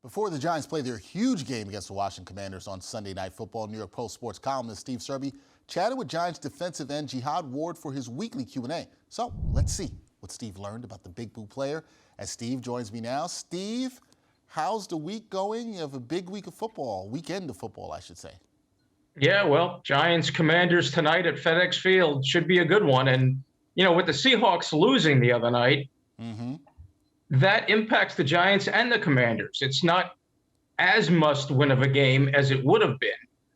Before the Giants play their huge game against the Washington Commanders on Sunday Night Football, New York Post sports columnist Steve Serby chatted with Giants defensive end Jihad Ward for his weekly Q&A. So let's see what Steve learned about the Big Blue player as Steve joins me now. Steve, how's the week going? You have a big week of football, weekend of football, I should say. Yeah, well, Giants Commanders tonight at FedEx Field should be a good one. And, you know, with the Seahawks losing the other night, that impacts the Giants and the Commanders. It's not as must-win of a game as it would have been.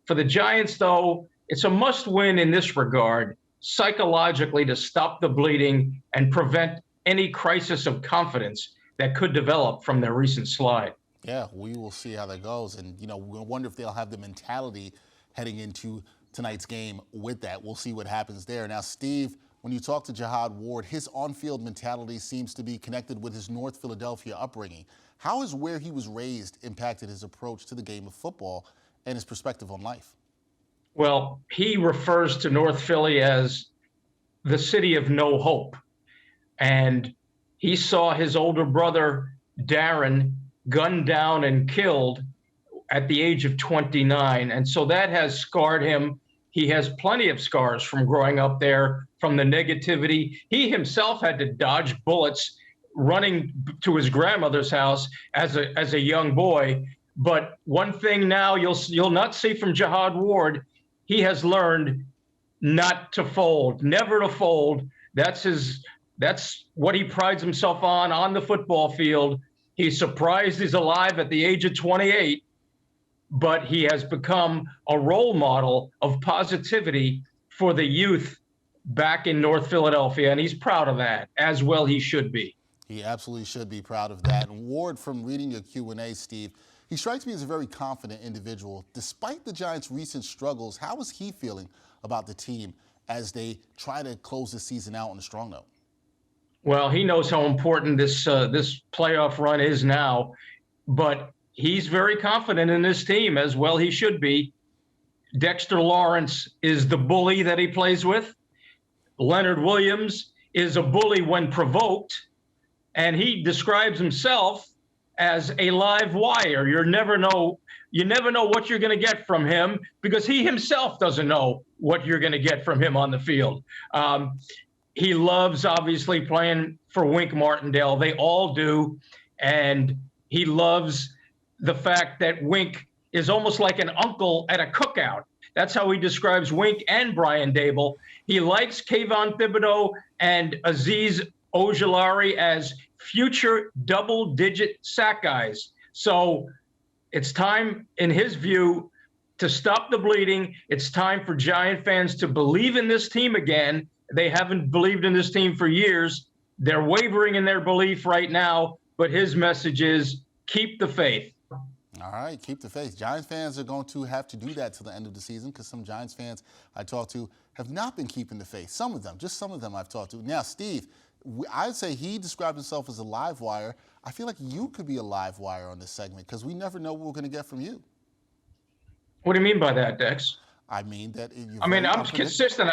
For the Giants, though, it's a must-win in this regard, psychologically, to stop the bleeding and prevent any crisis of confidence that could develop from their recent slide. Yeah, we will see how that goes. And, you know, we'll wonder if they'll have the mentality heading into tonight's game with that. We'll see what happens there. Now, Steve, when you talk to Jihad Ward, his on-field mentality seems to be connected with his North Philadelphia upbringing. How has where he was raised impacted his approach to the game of football and his perspective on life? Well, he refers to North Philly as the city of no hope. And he saw his older brother, Darren, gunned down and killed at the age of 29. And so that has scarred him. He has plenty of scars from growing up there, from the negativity. He himself had to dodge bullets running to his grandmother's house as a young boy. But one thing now you'll not see from Jihad Ward, he has learned not to fold, never to fold. That's what he prides himself on the football field. He's surprised he's alive at the age of 28, but he has become a role model of positivity for the youth back in North Philadelphia, and he's proud of that, as well he should be. He absolutely should be proud of that. And Ward, from reading your Q&A, Steve, he strikes me as a very confident individual. Despite the Giants' recent struggles, how is he feeling about the team as they try to close the season out on a strong note? Well, he knows how important this playoff run is now, but he's very confident in this team, as well he should be. Dexter Lawrence is the bully that he plays with. Leonard Williams is a bully when provoked, and he describes himself as a live wire. You never know what you're going to get from him, because he himself doesn't know what you're going to get from him on the field. He loves, obviously, playing for Wink Martindale. They all do. And he loves the fact that Wink is almost like an uncle at a cookout. That's how he describes Wink and Brian Dable. He likes Kayvon Thibodeau and Azeez Ojulari as future double-digit sack guys. So it's time, in his view, to stop the bleeding. It's time for Giant fans to believe in this team again. They haven't believed in this team for years. They're wavering in their belief right now, but his message is keep the faith. All right, keep the faith. Giants fans are going to have to do that till the end of the season, because some Giants fans I talked to have not been keeping the faith. Some of them, just some of them I've talked to. Now, Steve, I'd say he described himself as a live wire. I feel like you could be a live wire on this segment, because we never know what we're going to get from you. What do you mean by that, Dex? I mean that. I'm consistent.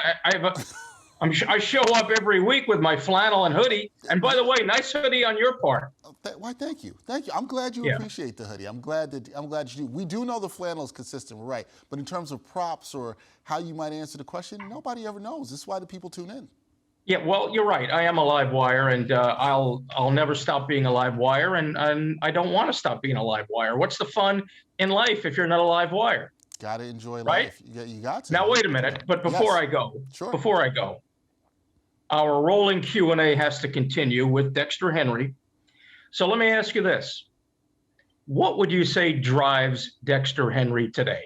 I show up every week with my flannel and hoodie. And by the way, nice hoodie on your part. Why, thank you. Thank you. I'm glad you appreciate the hoodie. I'm glad you do. We do know the flannel is consistent, right? But in terms of props or how you might answer the question, nobody ever knows. This is why the people tune in. Yeah, well, you're right. I am a live wire, and I'll never stop being a live wire, and I don't want to stop being a live wire. What's the fun in life if you're not a live wire? Got to enjoy right? life. You got to. Now, wait a minute. But before I go, our rolling Q&A has to continue with Dexter Henry. So let me ask you this. What would you say drives Dexter Henry today?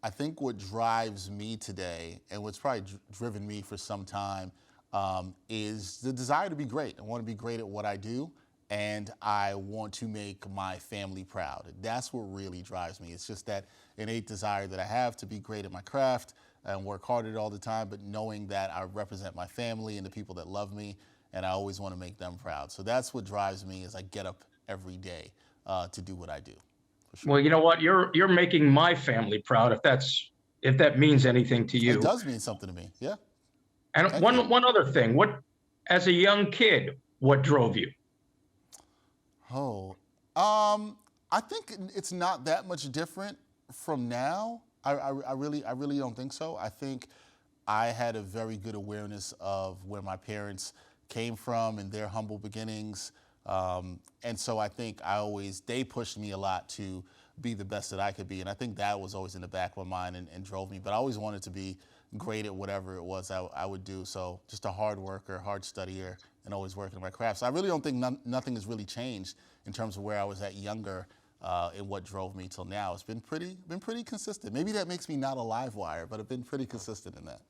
I think what drives me today, and what's probably driven me for some time, is the desire to be great. I want to be great at what I do, and I want to make my family proud. That's what really drives me. It's just that innate desire that I have to be great at my craft and work hard at it all the time, but knowing that I represent my family and the people that love me, and I always want to make them proud. So that's what drives me as I get up every day to do what I do. Sure. Well, you know what? You're making my family proud, if that means anything to you. It does mean something to me, yeah. And one other thing, as a young kid, what drove you? I think it's not that much different from now. I really don't think so. I think I had a very good awareness of where my parents came from and their humble beginnings. And so I think they pushed me a lot to be the best that I could be. And I think that was always in the back of my mind and drove me. But I always wanted to be great at whatever it was I would do. So just a hard worker, hard studier, and always working on my craft. So I really don't think nothing has really changed in terms of where I was at younger and what drove me till now. It's been pretty consistent. Maybe that makes me not a live wire, but I've been pretty consistent in that.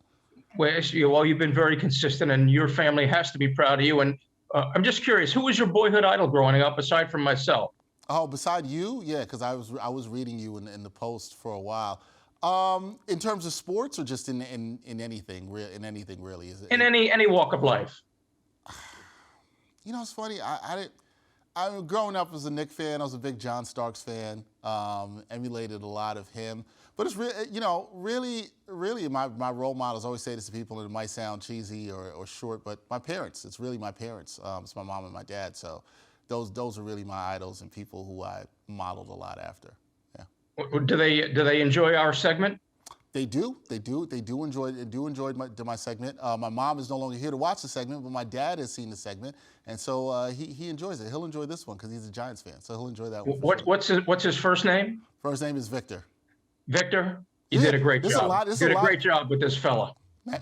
Well, you've been very consistent, and your family has to be proud of you. And I'm just curious, who was your boyhood idol growing up, aside from myself? Oh, beside you? Yeah, because I was reading you in the post for a while. In terms of sports, or just in anything, in anything really? In any walk of life. You know, it's funny. I growing up as a Knicks fan, I was a big John Starks fan. Emulated a lot of him. But it's really my role models. I always say this to people, and it might sound cheesy or short, but my parents. It's really my parents. It's my mom and my dad. So those are really my idols and people who I modeled a lot after. Yeah. Do they enjoy our segment? They do enjoy my segment. My mom is no longer here to watch the segment, but my dad has seen the segment, and so he enjoys it. He'll enjoy this one because he's a Giants fan, so he'll enjoy that one. What's his first name? First name is Victor. Victor, you did a great job. You did a great job with this fella. Man,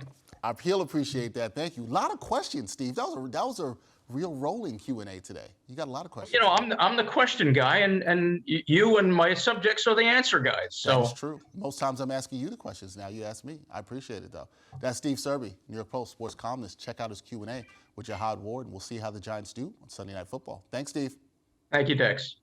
he'll appreciate that. Thank you. A lot of questions, Steve. That was a real rolling Q&A today. You got a lot of questions. You know, I'm the question guy, and you and my subjects are the answer guys. So that's true. Most times I'm asking you the questions. Now you ask me. I appreciate it, though. That's Steve Serby, New York Post sports columnist. Check out his Q&A with Jihad Ward, and we'll see how the Giants do on Sunday Night Football. Thanks, Steve. Thank you, Dex.